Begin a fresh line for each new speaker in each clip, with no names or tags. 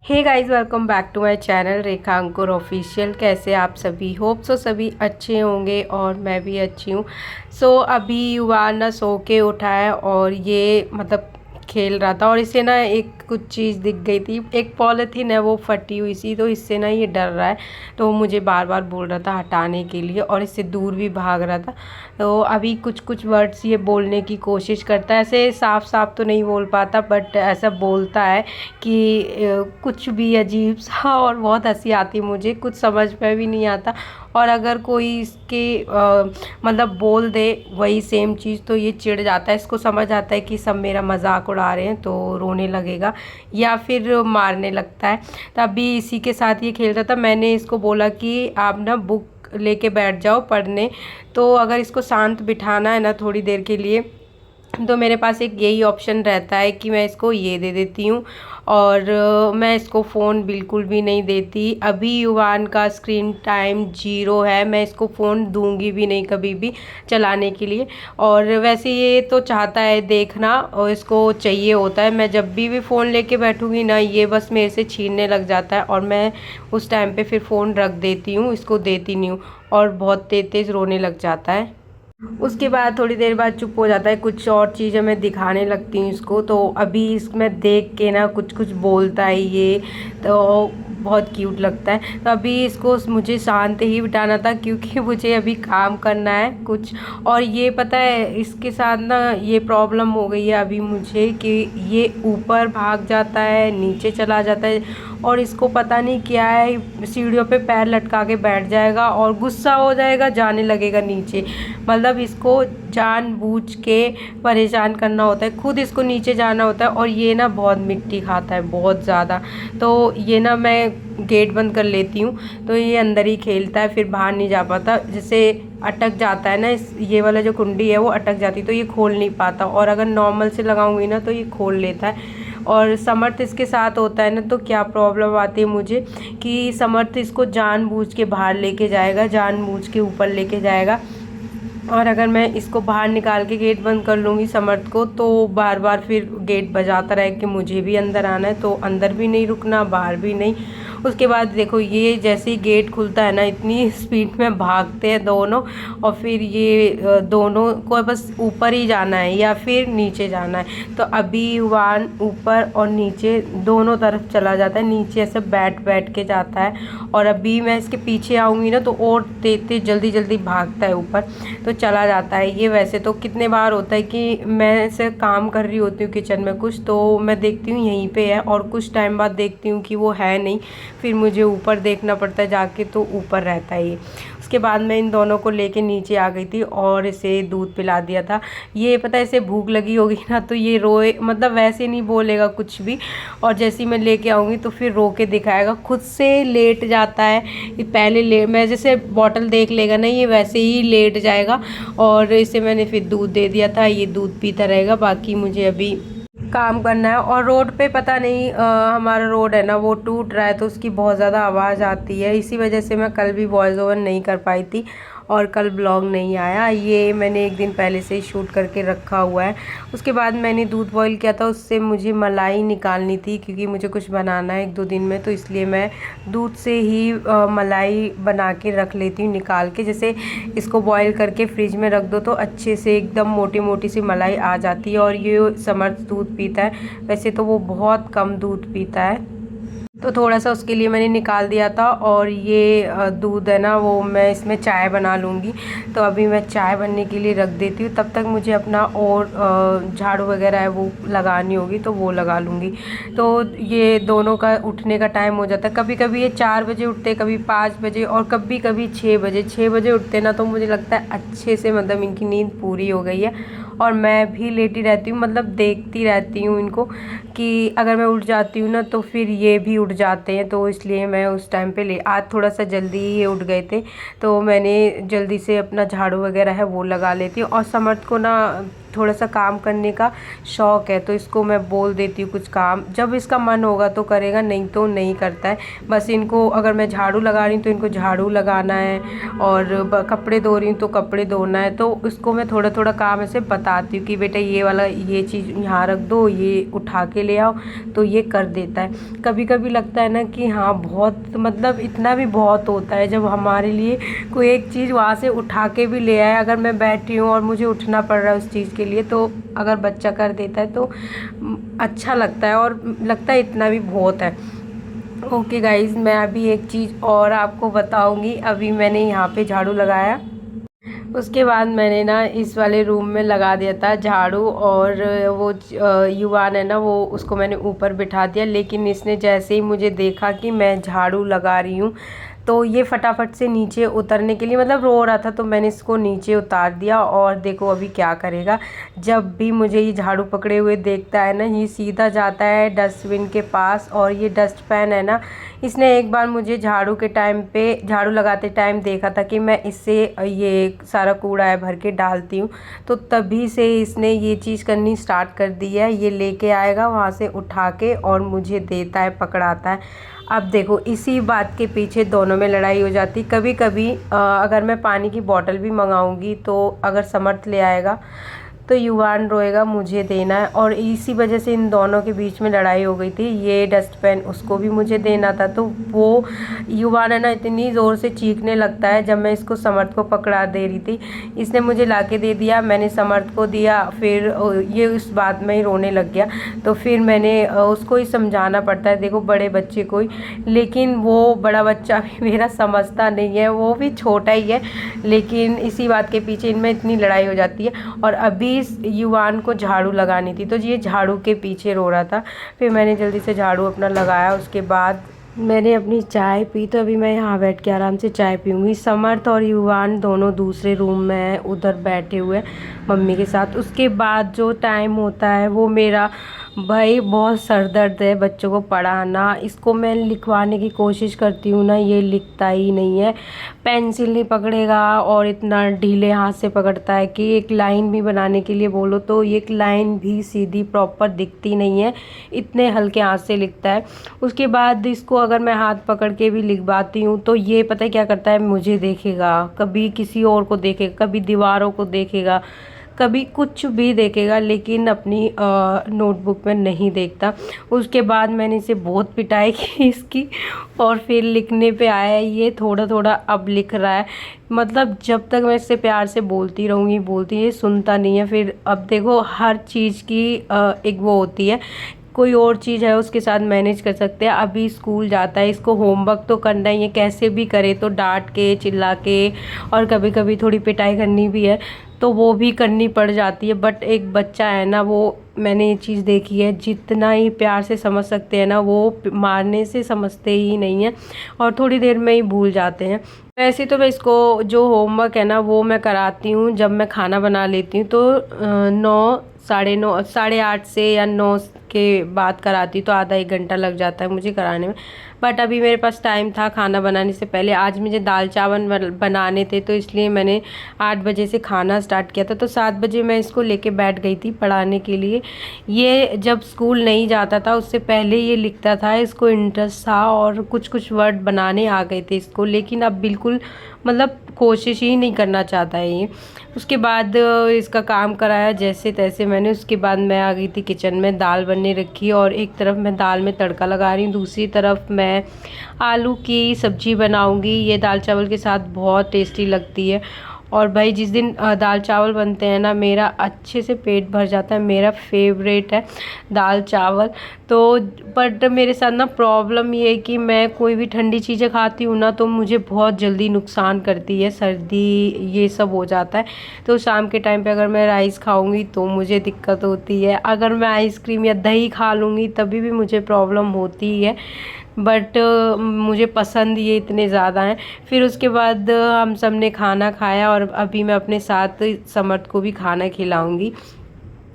Hey guys, welcome back to my channel Rekha Ankur official. कैसे आप सभी? होप सो सभी अच्छे होंगे और मैं भी अच्छी हूँ। अभी युवा ना सो के उठा है और ये खेल रहा था और इसे ना एक कुछ चीज़ दिख गई थी। एक पॉलिथीन है, वो फटी हुई सी, तो इससे ना ये डर रहा है। तो मुझे बार बार बोल रहा था हटाने के लिए और इससे दूर भी भाग रहा था। तो अभी कुछ कुछ वर्ड्स ये बोलने की कोशिश करता है। ऐसे साफ साफ तो नहीं बोल पाता, बट ऐसा बोलता है कि कुछ भी अजीब सा, और बहुत हंसी आती है मुझे, कुछ समझ में भी नहीं आता। और अगर कोई इसके बोल दे वही सेम चीज़, तो ये चिढ़ जाता है। इसको समझ आता है कि सब मेरा मजाक उड़ा रहे हैं, तो रोने लगेगा या फिर मारने लगता है। तभी इसी के साथ ये खेल रहा था। मैंने इसको बोला कि आप ना बुक लेके बैठ जाओ पढ़ने। तो अगर इसको शांत बिठाना है ना थोड़ी देर के लिए, तो मेरे पास एक यही ऑप्शन रहता है कि मैं इसको ये दे देती हूँ। और मैं इसको फ़ोन बिल्कुल भी नहीं देती। अभी युवान का स्क्रीन टाइम 0 है। मैं इसको फ़ोन दूंगी भी नहीं कभी भी चलाने के लिए। और वैसे ये तो चाहता है देखना और इसको चाहिए होता है। मैं जब भी फ़ोन लेके बैठूंगी ना, ये बस मेरे से छीनने लग जाता है और मैं उस टाइम पे फिर फ़ोन रख देती हूँ, इसको देती नहीं हूँ। और बहुत तेज़ तेज़ रोने लग जाता है। उसके बाद थोड़ी देर बाद चुप हो जाता है। कुछ और चीज़ें मैं दिखाने लगती हूँ इसको, तो अभी इसमें देख के ना कुछ कुछ बोलता है ये, तो बहुत क्यूट लगता है। तो अभी इसको मुझे शांत ही बिठाना था, क्योंकि मुझे अभी काम करना है कुछ। और ये पता है इसके साथ ना ये प्रॉब्लम हो गई है अभी मुझे, कि ये ऊपर भाग जाता है, नीचे चला जाता है। और इसको पता नहीं क्या है, सीढ़ियों पे पैर लटका के बैठ जाएगा और गुस्सा हो जाएगा, जाने लगेगा नीचे। इसको जानबूझ के परेशान करना होता है, खुद इसको नीचे जाना होता है। और ये ना बहुत मिट्टी खाता है, बहुत ज़्यादा। तो ये ना मैं गेट बंद कर लेती हूँ, तो ये अंदर ही खेलता है, फिर बाहर नहीं जा पाता। जैसे अटक जाता है ना, ये वाला जो कुंडी है वो अटक जाती है, तो ये खोल नहीं पाता। और अगर नॉर्मल से लगाऊंगी ना तो ये खोल लेता है। और समर्थ इसके साथ होता है ना, तो क्या प्रॉब्लम आती है मुझे, कि समर्थ इसको जानबूझ के बाहर लेके जाएगा, जानबूझ के ऊपर लेके जाएगा। और अगर मैं इसको बाहर निकाल के गेट बंद कर लूँगी समर्थ को, तो बार बार फिर गेट बजाता रहे कि मुझे भी अंदर आना है। तो अंदर भी नहीं रुकना, बाहर भी नहीं। उसके बाद देखो, ये जैसे ही गेट खुलता है ना, इतनी स्पीड में भागते हैं दोनों। और फिर ये दोनों को बस ऊपर ही जाना है या फिर नीचे जाना है। तो अभी युवान ऊपर और नीचे दोनों तरफ चला जाता है, नीचे ऐसे बैठ बैठ के जाता है। और अभी मैं इसके पीछे आऊँगी ना, तो और तेज तेज जल्दी जल्दी भागता है ऊपर, तो चला जाता है। ये वैसे तो कितने बार होता है कि मैं ऐसे काम कर रही होती हूँ किचन में कुछ, तो मैं देखती हूँ यहीं पे है, और कुछ टाइम बाद देखती हूँ कि वो है नहीं। फिर मुझे ऊपर देखना पड़ता है जाके, तो ऊपर रहता है ये। उसके बाद मैं इन दोनों को लेके नीचे आ गई थी और इसे दूध पिला दिया था। ये पता है, इसे भूख लगी होगी ना, तो ये रोए, वैसे नहीं बोलेगा कुछ भी। और जैसे ही मैं लेके आऊँगी तो फिर रो के दिखाएगा, खुद से लेट जाता है। ये पहले मैं जैसे बॉटल देख लेगा ना, ये वैसे ही लेट जाएगा। और इसे मैंने फिर दूध दे दिया था, ये दूध पीता रहेगा। बाकी मुझे अभी काम करना है। और रोड पे पता नहीं, हमारा रोड है ना वो टूट रहा है, तो उसकी बहुत ज़्यादा आवाज़ आती है। इसी वजह से मैं कल भी वॉइस ओवर नहीं कर पाई थी और कल ब्लॉग नहीं आया। ये मैंने एक दिन पहले से ही शूट करके रखा हुआ है। उसके बाद मैंने दूध बॉईल किया था, उससे मुझे मलाई निकालनी थी, क्योंकि मुझे कुछ बनाना है 1-2 दिन में, तो इसलिए मैं दूध से ही मलाई बना के रख लेती हूँ निकाल के। जैसे इसको बॉईल करके फ्रिज में रख दो तो अच्छे से एकदम मोटी मोटी सी मलाई आ जाती है। और ये समर्थ दूध पीता है, वैसे तो वो बहुत कम दूध पीता है, तो थोड़ा सा उसके लिए मैंने निकाल दिया था। और ये दूध है ना, वो मैं इसमें चाय बना लूँगी। तो अभी मैं चाय बनने के लिए रख देती हूँ, तब तक मुझे अपना और झाड़ू वगैरह है वो लगानी होगी, तो वो लगा लूँगी। तो ये दोनों का उठने का टाइम हो जाता है। कभी कभी ये 4 बजे उठते, कभी 5 बजे, और कभी कभी 6 बजे। 6 बजे उठते ना, तो मुझे लगता है अच्छे से इनकी नींद पूरी हो गई है। और मैं भी लेटी रहती हूँ, देखती रहती हूँ इनको, कि अगर मैं उठ जाती हूँ ना तो फिर ये भी उठ जाते हैं। तो इसलिए मैं उस टाइम पे आज थोड़ा सा जल्दी ही ये उठ गए थे, तो मैंने जल्दी से अपना झाड़ू वगैरह है वो लगा लेती हूँ। और समर्थ को ना थोड़ा सा काम करने का शौक़ है, तो इसको मैं बोल देती हूँ कुछ काम, जब इसका मन होगा तो करेगा, नहीं तो नहीं करता है। बस इनको अगर मैं झाड़ू लगा रही हूँ तो इनको झाड़ू लगाना है, और कपड़े धो रही हूँ तो कपड़े धोना है। तो उसको मैं थोड़ा थोड़ा काम ऐसे बताती हूँ कि बेटा ये वाला ये चीज़ यहाँ रख दो, ये उठा के ले आओ, तो ये कर देता है। कभी कभी लगता है ना कि हाँ बहुत, मतलब इतना भी बहुत होता है जब हमारे लिए कोई एक चीज़ वहाँ से उठा के भी ले आए। अगर मैं बैठी हूँ और मुझे उठना पड़ रहा है उस चीज़ के लिए, तो अगर बच्चा कर देता है तो अच्छा लगता है, और लगता है इतना भी बहुत है। ओके गाइज़, मैं अभी एक चीज़ और आपको बताऊंगी। अभी मैंने यहाँ पे झाड़ू लगाया, उसके बाद मैंने ना इस वाले रूम में लगा दिया था झाड़ू, और वो युवान है ना, वो उसको मैंने ऊपर बिठा दिया। लेकिन इसने जैसे ही मुझे देखा कि मैं झाड़ू लगा रही हूँ, तो ये फटाफट से नीचे उतरने के लिए, मतलब रो रहा था, तो मैंने इसको नीचे उतार दिया। और देखो अभी क्या करेगा, जब भी मुझे ये झाड़ू पकड़े हुए देखता है ना, ये सीधा जाता है डस्टबिन के पास। और ये डस्टबिन है ना, इसने एक बार मुझे झाड़ू के टाइम पे, झाड़ू लगाते टाइम देखा था कि मैं इससे ये सारा कूड़ा है भर के डालती हूँ, तो तभी से इसने ये चीज़ करनी स्टार्ट कर दी है। ये लेके आएगा वहाँ से उठा के और मुझे देता है, पकड़ाता है। अब देखो इसी बात के पीछे दोनों में लड़ाई हो जाती। कभी कभी अगर मैं पानी की बोतल भी मंगाऊंगी, तो अगर समर्थ ले आएगा तो युवान रोएगा मुझे देना है, और इसी वजह से इन दोनों के बीच में लड़ाई हो गई थी। ये डस्टबिन उसको भी मुझे देना था, तो वो युवान है ना इतनी ज़ोर से चीखने लगता है जब मैं इसको समर्थ को पकड़ा दे रही थी। इसने मुझे लाके दे दिया, मैंने समर्थ को दिया, फिर ये उस बात में ही रोने लग गया। तो फिर मैंने उसको ही समझाना पड़ता है, देखो बड़े बच्चे को ही, लेकिन वो बड़ा बच्चा भी मेरा समझता नहीं है, वो भी छोटा ही है। लेकिन इसी बात के पीछे इनमें इतनी लड़ाई हो जाती है। और अभी इस युवान को झाड़ू लगानी थी, तो ये झाड़ू के पीछे रो रहा था। फिर मैंने जल्दी से झाड़ू अपना लगाया, उसके बाद मैंने अपनी चाय पी। तो अभी मैं यहाँ बैठ के आराम से चाय पीऊँगी। समर्थ और युवान दोनों दूसरे रूम में हैं, उधर बैठे हुए मम्मी के साथ। उसके बाद जो टाइम होता है वो मेरा, भाई बहुत सर दर्द है बच्चों को पढ़ाना। इसको मैं लिखवाने की कोशिश करती हूँ ना, ये लिखता ही नहीं है, पेंसिल नहीं पकड़ेगा, और इतना ढीले हाथ से पकड़ता है कि एक लाइन भी बनाने के लिए बोलो तो एक लाइन भी सीधी प्रॉपर दिखती नहीं है, इतने हल्के हाथ से लिखता है। उसके बाद इसको अगर मैं हाथ पकड़ के भी लिखवाती हूँ तो ये पता है क्या करता है, मुझे देखेगा, कभी किसी और को देखेगा, कभी दीवारों को देखेगा, कभी कुछ भी देखेगा, लेकिन अपनी नोटबुक में नहीं देखता। उसके बाद मैंने इसे बहुत पिटाई की इसकी, और फिर लिखने पे आया है। ये थोड़ा थोड़ा अब लिख रहा है, मतलब जब तक मैं इससे प्यार से बोलती रहूँगी, बोलती है, सुनता नहीं है। फिर अब देखो हर चीज़ की एक वो होती है, कोई और चीज़ है उसके साथ मैनेज कर सकते हैं। अभी स्कूल जाता है, इसको होमवर्क तो करना ही है, कैसे भी करे, तो डांट के, चिल्ला के, और कभी कभी थोड़ी पिटाई करनी भी है तो वो भी करनी पड़ जाती है। बट एक बच्चा है ना, वो मैंने ये चीज़ देखी है, जितना ही प्यार से समझ सकते हैं ना, वो मारने से समझते ही नहीं हैं, और थोड़ी देर में ही भूल जाते हैं। वैसे तो मैं इसको जो होमवर्क है ना वो मैं कराती हूँ जब मैं खाना बना लेती हूँ, तो 9, 9:30, 8:30 से या 9 के बाद कराती हूँ, तो आधा 1 घंटा लग जाता है मुझे कराने में। बट अभी मेरे पास टाइम था खाना बनाने से पहले। आज मुझे दाल चावल बनाने थे, तो इसलिए मैंने 8 बजे से खाना स्टार्ट किया था। तो 7 बजे मैं इसको लेके बैठ गई थी पढ़ाने के लिए। ये जब स्कूल नहीं जाता था उससे पहले ये लिखता था, इसको इंटरेस्ट था, और कुछ कुछ वर्ड बनाने आ गए थे इसको, लेकिन अब बिल्कुल मतलब कोशिश ही नहीं करना चाहता है ये। उसके बाद इसका काम कराया जैसे तैसे मैंने। उसके बाद मैं आ गई थी किचन में, दाल बनने रखी, और एक तरफ मैं दाल में तड़का लगा रही हूँ, दूसरी तरफ मैं आलू की सब्ज़ी बनाऊँगी। ये दाल चावल के साथ बहुत टेस्टी लगती है। और भाई जिस दिन दाल चावल बनते हैं ना, मेरा अच्छे से पेट भर जाता है, मेरा फेवरेट है दाल चावल। तो बट मेरे साथ ना प्रॉब्लम ये है कि मैं कोई भी ठंडी चीज़ें खाती हूँ ना, तो मुझे बहुत जल्दी नुकसान करती है, सर्दी ये सब हो जाता है। तो शाम के टाइम पे अगर मैं राइस खाऊंगी तो मुझे दिक्कत होती है, अगर मैं आइसक्रीम या दही खा लूँगी तभी भी मुझे प्रॉब्लम होती ही है। बट मुझे पसंद ये इतने ज़्यादा हैं। फिर उसके बाद हम सब ने खाना खाया, और अभी मैं अपने साथ समर्थ को भी खाना खिलाऊंगी।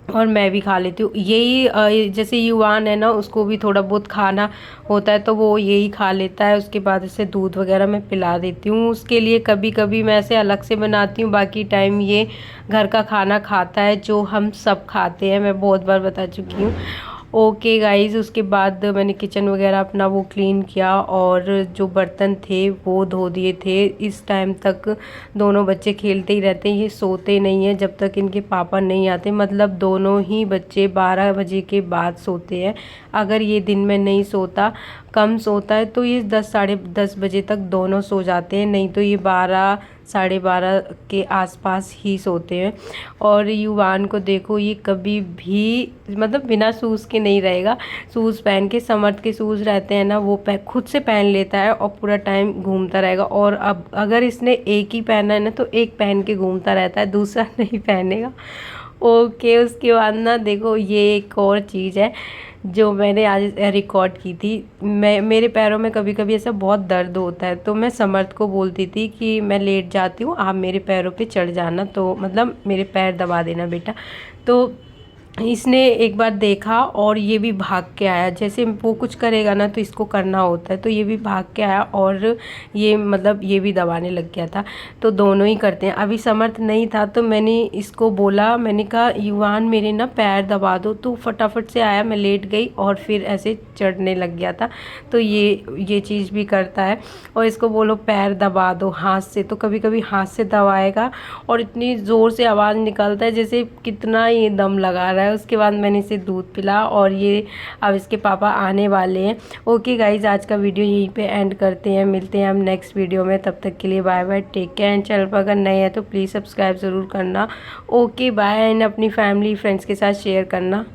और मैं भी खा लेती हूँ। यही जैसे युवान है ना, उसको भी थोड़ा बहुत खाना होता है तो वो यही खा लेता है। उसके बाद इसे दूध वगैरह मैं पिला देती हूँ उसके लिए। कभी कभी मैं ऐसे अलग से बनाती हूँ, बाकी टाइम ये घर का खाना खाता है जो हम सब खाते हैं, मैं बहुत बार बता चुकी हूँ। ओके गाइस, उसके बाद मैंने किचन वगैरह अपना वो क्लीन किया और जो बर्तन थे वो धो दिए थे। इस टाइम तक दोनों बच्चे खेलते ही रहते हैं, ये सोते नहीं हैं जब तक इनके पापा नहीं आते। मतलब दोनों ही बच्चे 12 बजे के बाद सोते हैं। अगर ये दिन में नहीं सोता, कम सोता है, तो ये 10 साढ़े 10 बजे तक दोनों सो जाते हैं, नहीं तो ये 12 साढ़े 12 के आसपास ही सोते हैं। और युवान को देखो, ये कभी भी मतलब बिना शूज़ के नहीं रहेगा। शूज़ पहन के, समर्थ के शूज़ रहते हैं ना, वो खुद से पहन लेता है और पूरा टाइम घूमता रहेगा। और अब अगर इसने एक ही पहना है ना, तो एक पहन के घूमता रहता है, दूसरा नहीं पहनेगा। ओके, उसके बाद ना देखो, ये एक और चीज़ है जो मैंने आज रिकॉर्ड की थी। मेरे पैरों में कभी कभी ऐसा बहुत दर्द होता है, तो मैं समर्थ को बोलती थी कि मैं लेट जाती हूँ, आप मेरे पैरों पे चढ़ जाना, तो मतलब मेरे पैर दबा देना बेटा। तो इसने एक बार देखा और ये भी भाग के आया। जैसे वो कुछ करेगा ना तो इसको करना होता है, तो ये भी भाग के आया और ये मतलब ये भी दबाने लग गया था। तो दोनों ही करते हैं। अभी समर्थ नहीं था तो मैंने इसको बोला, मैंने कहा युवान मेरे ना पैर दबा दो, तो फटाफट से आया, मैं लेट गई और फिर ऐसे चढ़ने लग गया था। तो ये चीज़ भी करता है। और इसको बोलो पैर दबा दो हाथ से, तो कभी कभी हाथ से दबाएगा और इतनी ज़ोर से आवाज़ निकलता है जैसे कितना ये दम लगा रहा है। उसके बाद मैंने इसे दूध पिला और ये अब इसके पापा आने वाले हैं। ओके गाइज, आज का वीडियो यहीं पे एंड करते हैं, मिलते हैं हम नेक्स्ट वीडियो में। तब तक के लिए bye bye, take care and channel पर अगर नए हैं तो प्लीज़ सब्सक्राइब ज़रूर करना। ओके बाय, एंड अपनी फैमिली फ्रेंड्स के साथ शेयर करना।